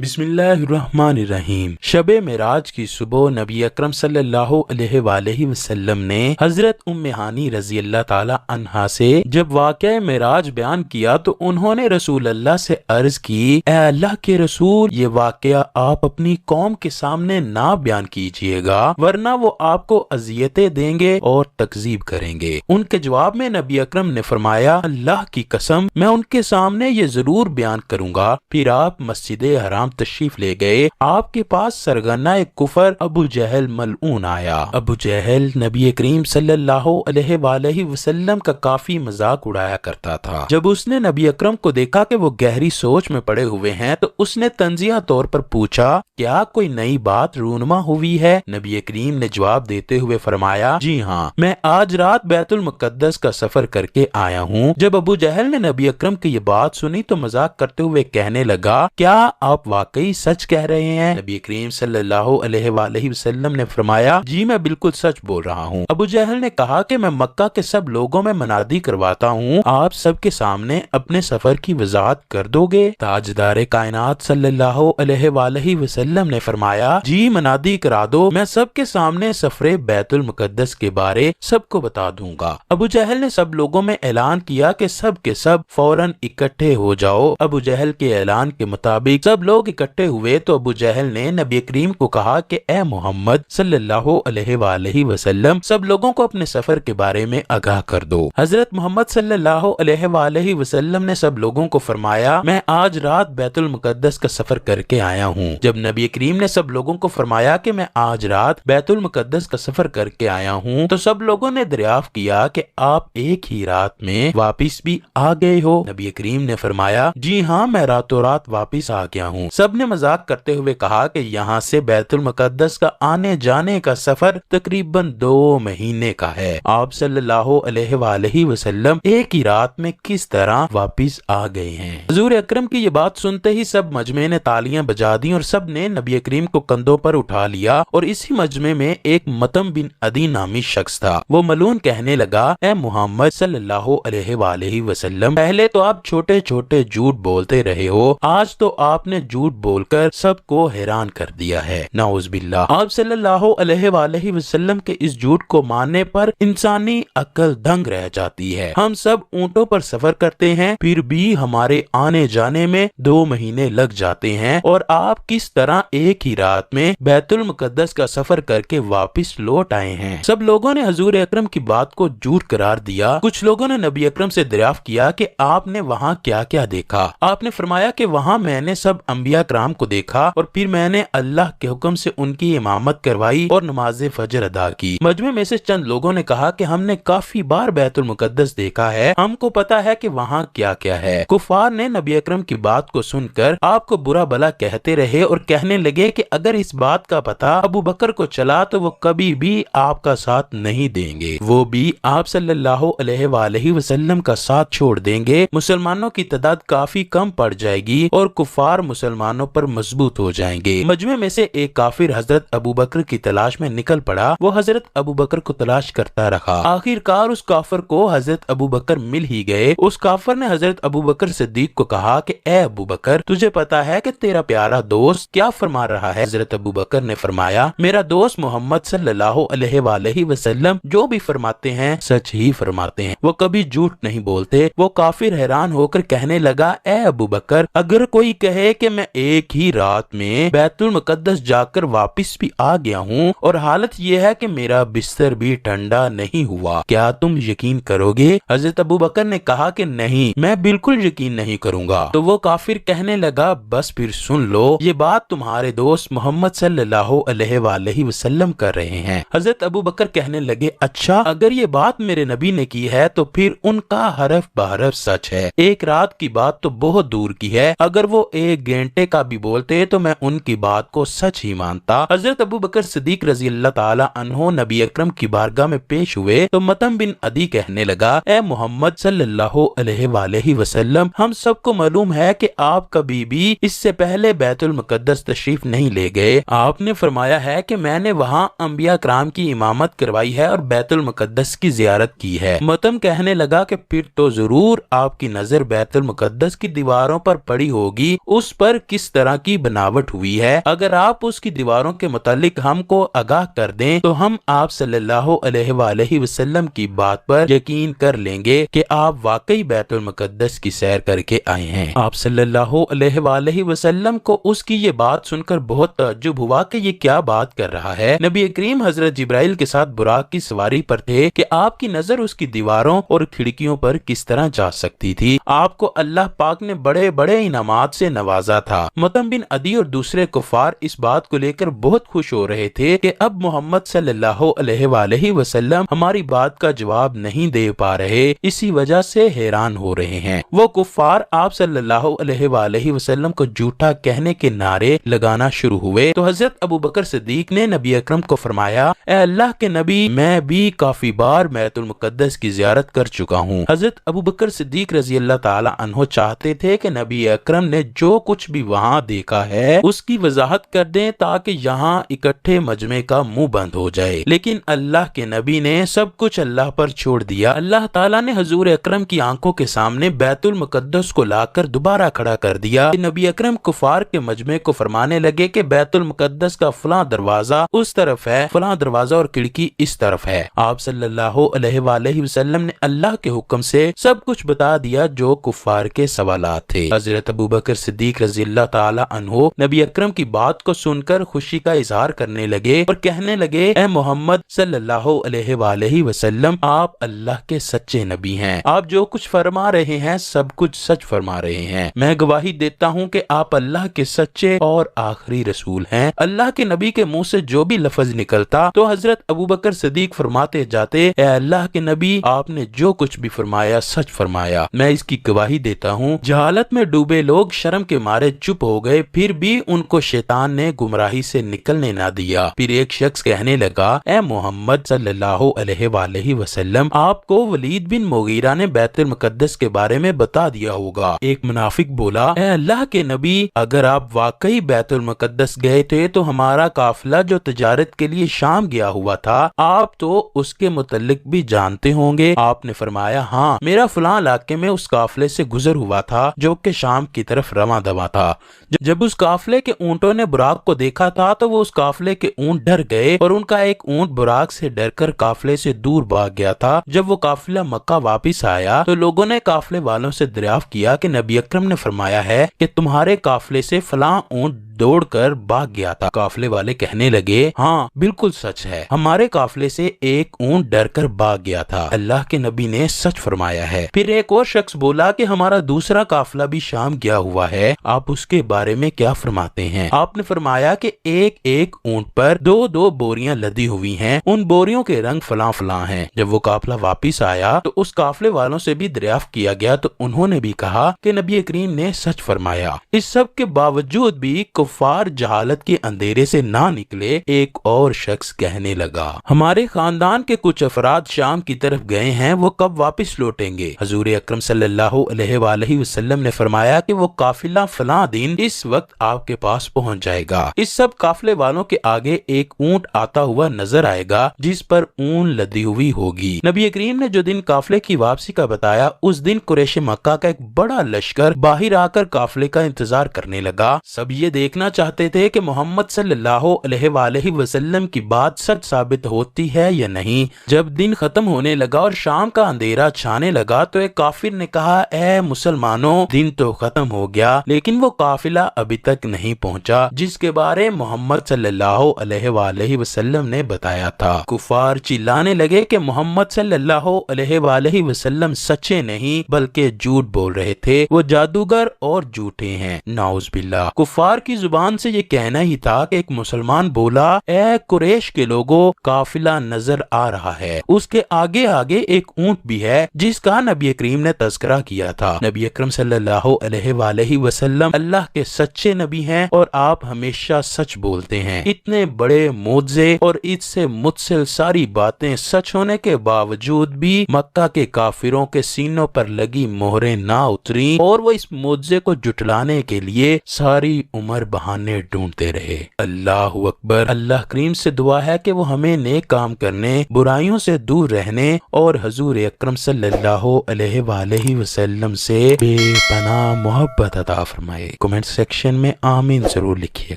بسم اللہ الرحمن الرحیم۔ شب معراج کی صبح نبی اکرم صلی اللہ علیہ وآلہ وسلم نے حضرت ام ہانی رضی اللہ تعالی عنہا سے جب واقعہ معراج بیان کیا تو انہوں نے رسول اللہ سے عرض کی، اے اللہ کے رسول، یہ واقعہ آپ اپنی قوم کے سامنے نہ بیان کیجئے گا ورنہ وہ آپ کو اذیتیں دیں گے اور تکذیب کریں گے۔ ان کے جواب میں نبی اکرم نے فرمایا، اللہ کی قسم میں ان کے سامنے یہ ضرور بیان کروں گا۔ پھر آپ مسجد حرام تشریف لے گئے۔ آپ کے پاس سرگنہ کفر ابو جہل ملعون آیا۔ ابو جہل نبی کریم صلی اللہ علیہ وآلہ وسلم کا کافی مذاق اڑایا کرتا تھا۔ جب اس نے نبی اکرم کو دیکھا کہ وہ گہری سوچ میں پڑے ہوئے ہیں تو اس نے تنزیہ طور پر پوچھا، کیا کوئی نئی بات رونما ہوئی ہے؟ نبی کریم نے جواب دیتے ہوئے فرمایا، جی ہاں، میں آج رات بیت المقدس کا سفر کر کے آیا ہوں۔ جب ابو جہل نے نبی اکرم کی یہ بات سنی تو مذاق کرتے ہوئے کہنے لگا، کیا آپ واقعی سچ کہہ رہے ہیں؟ نبی کریم صلی اللہ علیہ وآلہ وسلم نے فرمایا، جی میں بالکل سچ بول رہا ہوں۔ ابو جہل نے کہا کہ میں مکہ کے سب لوگوں میں منادی کرواتا ہوں، آپ سب کے سامنے اپنے سفر کی وضاحت کر دو گے؟ تاجدار کائنات صلی اللہ علیہ وآلہ وسلم نے فرمایا، جی منادی کرا دو، میں سب کے سامنے سفر بیت المقدس کے بارے سب کو بتا دوں گا۔ ابو جہل نے سب لوگوں میں اعلان کیا کہ سب کے سب فوراً اکٹھے ہو جاؤ۔ ابو جہل کے اعلان کے مطابق سب لوگ اکٹھے ہوئے تو ابو جہل نے نبی کریم کو کہا کہ اے محمد صلی اللہ علیہ وآلہ وسلم، سب لوگوں کو اپنے سفر کے بارے میں آگاہ کر دو۔ حضرت محمد صلی اللہ علیہ وآلہ وسلم نے سب لوگوں کو فرمایا، میں آج رات بیت المقدس کا سفر کر کے آیا ہوں۔ جب نبی کریم نے سب لوگوں کو فرمایا کہ میں آج رات بیت المقدس کا سفر کر کے آیا ہوں تو سب لوگوں نے دریافت کیا کہ آپ ایک ہی رات میں واپس بھی آ گئے ہو؟ نبی کریم نے فرمایا، جی ہاں، میں راتوں رات واپس آ گیا ہوں۔ سب نے مذاق کرتے ہوئے کہا کہ یہاں سے بیت المقدس کا آنے جانے کا سفر تقریباً 2 مہینے کا ہے۔ آپ صلی اللہ علیہ وآلہ وسلم ایک ہی رات میں کس طرح واپس آ گئے ہیں؟ حضور اکرم کی یہ بات سنتے ہی سب مجمع نے تالیاں بجا دی اور سب نے نبی کریم کو کندھوں پر اٹھا لیا، اور اسی مجمع میں ایک متم بن عدی نامی شخص تھا۔ وہ ملعون کہنے لگا، اے محمد صلی اللہ علیہ وآلہ وسلم، پہلے تو آپ چھوٹے چھوٹے جھوٹ بولتے رہے ہو، آج تو آپ نے جھوٹ بول کر سب کو حیران کر دیا ہے۔ نعوذ باللہ۔ آپ صلی اللہ علیہ وآلہ وسلم کے اس جھوٹ کو ماننے پر انسانی عقل دنگ رہ جاتی ہے۔ ہم سب اونٹوں پر سفر کرتے ہیں، پھر بھی ہمارے آنے جانے میں 2 مہینے لگ جاتے ہیں، اور آپ کس طرح ایک ہی رات میں بیت المقدس کا سفر کر کے واپس لوٹ آئے ہیں؟ سب لوگوں نے حضور اکرم کی بات کو جھوٹ قرار دیا۔ کچھ لوگوں نے نبی اکرم سے دریافت کیا کہ آپ نے وہاں کیا کیا دیکھا؟ آپ نے فرمایا کہ وہاں میں نے سب انبیاء کرام کو دیکھا، اور پھر میں نے اللہ کے حکم سے ان کی امامت کروائی اور نماز فجر ادا کی۔ مجمع میں سے چند لوگوں نے کہا کہ ہم نے کافی بار بیت المقدس دیکھا ہے، ہم کو پتا ہے کہ وہاں کیا کیا ہے۔ کفار نے نبی اکرم کی بات کو سن کر آپ کو برا بھلا کہتے رہے اور کہنے لگے کہ اگر اس بات کا پتا ابو بکر کو چلا تو وہ کبھی بھی آپ کا ساتھ نہیں دیں گے، وہ بھی آپ صلی اللہ علیہ وآلہ وسلم کا ساتھ چھوڑ دیں گے۔ مسلمانوں کی تعداد کافی کم پڑ جائے گی اور کفار مسلمانوں پر مضبوط ہو جائیں گے۔ مجمع میں سے ایک کافر حضرت ابو بکر کی تلاش میں نکل پڑا۔ وہ حضرت ابو بکر کو تلاش کرتا رہا۔ آخر کار اس کافر کو حضرت ابو بکر مل ہی گئے۔ اس کافر نے حضرت ابو بکر صدیق کو کہا کہ اے ابو بکر، تجھے پتا ہے کہ تیرا پیارا دوست کیا فرما رہا ہے؟ حضرت ابو بکر نے فرمایا، میرا دوست محمد صلی اللہ علیہ وآلہ وسلم جو بھی فرماتے ہیں سچ ہی فرماتے ہیں، وہ کبھی جھوٹ نہیں بولتے۔ وہ کافر حیران ہو کر کہنے لگا، اے ابو بکر، اگر کوئی کہے کہ میں ایک ہی رات میں بیت المقدس جا کر واپس بھی آ گیا ہوں اور حالت یہ ہے کہ میرا بستر بھی ٹھنڈا نہیں ہوا، کیا تم یقین کرو گے؟ حضرت ابو بکر نے کہا کہ نہیں، میں بالکل یقین نہیں کروں گا۔ تو وہ کافر کہنے لگا، بس پھر سن لو، یہ بات تمہارے دوست محمد صلی اللہ علیہ وآلہ وسلم کر رہے ہیں۔ حضرت ابو بکر کہنے لگے، اچھا، اگر یہ بات میرے نبی نے کی ہے تو پھر ان کا حرف بحرف سچ ہے۔ ایک رات کی بات تو بہت دور کی ہے، اگر وہ 1 گھنٹے کا بھی بولتے تو میں ان کی بات کو سچ ہی مانتا۔ حضرت ابو بکر صدیق رضی اللہ تعالی عنہ نبی اکرم کی بارگاہ میں پیش ہوئے تو متم بن عدی کہنے لگا، اے محمد صلی اللہ علیہ وآلہ وسلم، ہم سب کو معلوم ہے کہ آپ کبھی بھی اس سے پہلے بیت المقدس تشریف نہیں لے گئے۔ آپ نے فرمایا ہے کہ میں نے وہاں انبیاء کرام کی امامت کروائی ہے اور بیت المقدس کی زیارت کی ہے۔ متم کہنے لگا کہ پھر تو ضرور آپ کی نظر بیت المقدس کی دیواروں پر پڑی ہوگی، اس پر کس طرح کی بناوٹ ہوئی ہے۔ اگر آپ اس کی دیواروں کے متعلق ہم کو آگاہ کر دیں تو ہم آپ صلی اللہ علیہ وآلہ وسلم کی بات پر یقین کر لیں گے کہ آپ واقعی بیت المقدس کی سیر کر کے آئے ہیں۔ آپ صلی اللہ علیہ وآلہ وسلم کو اس کی یہ بات سن کر بہت تعجب ہوا کہ یہ کیا بات کر رہا ہے۔ نبی کریم حضرت جبرائیل کے ساتھ براق کی سواری پر تھے کہ آپ کی نظر اس کی دیواروں اور کھڑکیوں پر کس طرح جا سکتی تھی۔ آپ کو اللہ پاک نے بڑے بڑے انعامات سے نوازا تھا۔ متم بن عدی اور دوسرے کفار اس بات کو لے کر بہت خوش ہو رہے تھے کہ اب محمد صلی اللہ علیہ وآلہ وسلم ہماری بات کا جواب نہیں دے پا رہے، اسی وجہ سے حیران ہو رہے ہیں۔ وہ کفار آپ صلی اللہ علیہ وآلہ وسلم کو جھوٹا کہنے کے نعرے لگانا شروع ہوئے تو حضرت ابو بکر صدیق نے نبی اکرم کو فرمایا، اے اللہ کے نبی، میں بھی کافی بار بیت المقدس کی زیارت کر چکا ہوں۔ حضرت ابو بکر صدیق رضی اللہ تعالی عنہ چاہتے تھے کہ نبی اکرم نے جو کچھ بھی وہاں دیکھا ہے اس کی وضاحت کر دیں تاکہ یہاں اکٹھے مجمع کا منہ بند ہو جائے، لیکن اللہ کے نبی نے سب کچھ اللہ پر چھوڑ دیا۔ اللہ تعالیٰ نے حضور اکرم کی آنکھوں کے سامنے بیت المقدس کو لا کر دوبارہ کھڑا کر دیا۔ نبی اکرم کفار کے مجمع کو فرمانے لگے کہ بیت المقدس کا فلاں دروازہ اس طرف ہے، فلاں دروازہ اور کھڑکی اس طرف ہے۔ آپ صلی اللہ علیہ وآلہ وسلم نے اللہ کے حکم سے سب کچھ بتا دیا جو کفار کے سوالات تھے۔ حضرت ابو بکر صدیق رضی اللہ تعالی عنہ نبی اکرم کی بات کو سن کر خوشی کا اظہار کرنے لگے اور کہنے لگے، اے محمد صلی اللہ علیہ وآلہ وسلم، آپ اللہ کے سچے نبی ہیں، آپ جو کچھ فرما رہے ہیں سب کچھ سچ فرما رہے ہیں۔ میں گواہی دیتا ہوں کہ آپ اللہ کے سچے اور آخری رسول ہیں۔ اللہ کے نبی کے منہ سے جو بھی لفظ نکلتا تو حضرت ابو بکر صدیق فرماتے جاتے، اے اللہ کے نبی، آپ نے جو کچھ بھی فرمایا سچ فرمایا، میں اس کی گواہی دیتا ہوں۔ جہالت میں ڈوبے لوگ شرم کے مارے چپ ہو گئے، پھر بھی ان کو شیطان نے گمراہی سے نکلنے نہ دیا۔ پھر ایک شخص کہنے لگا، اے محمد صلی اللہ علیہ وآلہ وسلم، آپ کو ولید بن مغیرہ نے بیت المقدس کے بارے میں بتا دیا ہوگا۔ ایک منافق بولا، اے اللہ کے نبی، اگر آپ واقعی بیت المقدس گئے تھے تو ہمارا قافلہ جو تجارت کے لیے شام گیا ہوا تھا، آپ تو اس کے متعلق بھی جانتے ہوں گے۔ آپ نے فرمایا، ہاں، میرا فلاں علاقے میں اس قافلے سے گزر ہوا تھا جو کہ شام کی طرف رواں دواں تھا۔ جب اس قافلے کے اونٹوں نے براق کو دیکھا تھا تو وہ اس قافلے کے اونٹ ڈر گئے اور ان کا ایک اونٹ براق سے ڈر کر قافلے سے دور بھاگ گیا تھا۔ جب وہ قافلہ مکہ واپس آیا تو لوگوں نے قافلے والوں سے دریافت کیا کہ نبی اکرم نے فرمایا ہے کہ تمہارے قافلے سے فلاں اونٹ دوڑ کر بھاگ گیا تھا۔ قافلے والے کہنے لگے، ہاں بالکل سچ ہے، ہمارے قافلے سے ایک اونٹ ڈر کر بھاگ گیا تھا، اللہ کے نبی نے سچ فرمایا ہے۔ پھر ایک اور شخص بولا کہ ہمارا دوسرا قافلہ بھی شام گیا ہوا ہے، آپ اس کے بارے میں کیا فرماتے ہیں؟ آپ نے فرمایا کہ ایک ایک اونٹ پر دو دو بوریاں لدی ہوئی ہیں، ان بوریوں کے رنگ فلاں فلاں ہیں۔ جب وہ قافلہ واپس آیا تو اس قافلے والوں سے بھی دریافت کیا گیا تو انہوں نے بھی کہا کہ نبی کریم نے سچ فرمایا۔ اس سب کے باوجود بھی کفار جہالت کے اندھیرے سے نہ نکلے۔ ایک اور شخص کہنے لگا، ہمارے خاندان کے کچھ افراد شام کی طرف گئے ہیں، وہ کب واپس لوٹیں گے؟ حضور اکرم صلی اللہ علیہ وآلہ وسلم نے فرمایا کہ وہ قافلہ فلاں دن اس وقت آپ کے پاس پہنچ جائے گا۔ اس سب قافلے والوں کے آگے ایک اونٹ آتا ہوا نظر آئے گا جس پر اون لدی ہوئی ہوگی۔ نبی کریم نے جو دن قافلے کی واپسی کا بتایا، اس دن قریش مکہ کا ایک بڑا لشکر باہر آ کر قافلے کا انتظار کرنے لگا۔ سب یہ دیکھنا چاہتے تھے کہ محمد صلی اللہ علیہ وآلہ وسلم کی بات سچ ثابت ہوتی ہے یا نہیں۔ جب دن ختم ہونے لگا اور شام کا اندھیرا چھانے لگا تو ایک کافر نے کہا، اے مسلمانوں، دن تو ختم ہو گیا لیکن وہ قافلہ ابھی تک نہیں پہنچا جس کے بارے محمد صلی اللہ علیہ وآلہ وسلم نے بتایا تھا۔ کفار چلانے لگے کہ محمد صلی اللہ علیہ وآلہ وسلم سچے نہیں بلکہ جھوٹ بول رہے تھے، وہ جادوگر اور جھوٹے ہیں، نعوذ باللہ۔ کفار کی زبان سے یہ کہنا ہی تھا کہ ایک مسلمان بولا، اے قریش کے لوگوں، قافلہ نظر آ رہا ہے، اس کے آگے آگے ایک اونٹ بھی ہے جس کا نبی کریم نے تذکرہ کیا تھا۔ نبی اکرم صلی اللہ علیہ وآلہ وسلم اللہ کے سچے نبی ہیں اور آپ ہمیشہ سچ بولتے ہیں۔ اتنے بڑے معجزے اور اس سے متصل ساری باتیں سچ ہونے کے باوجود بھی مکہ کے کافروں کے سینوں پر لگی مہریں نہ اتری اور وہ اس معجزے کو جھٹلانے کے لیے ساری عمر بہانے ڈھونڈتے رہے۔ اللہ اکبر۔ اللہ کریم سے دعا ہے کہ وہ ہمیں نیک کام کرنے، برائیوں سے دور رہنے اور حضور اکرم صلی اللہ علیہ وآلہ وسلم سے بے پناہ محبت عطا فرمائے۔ کمنٹ سیکشن میں آمین ضرور لکھیے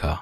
گا۔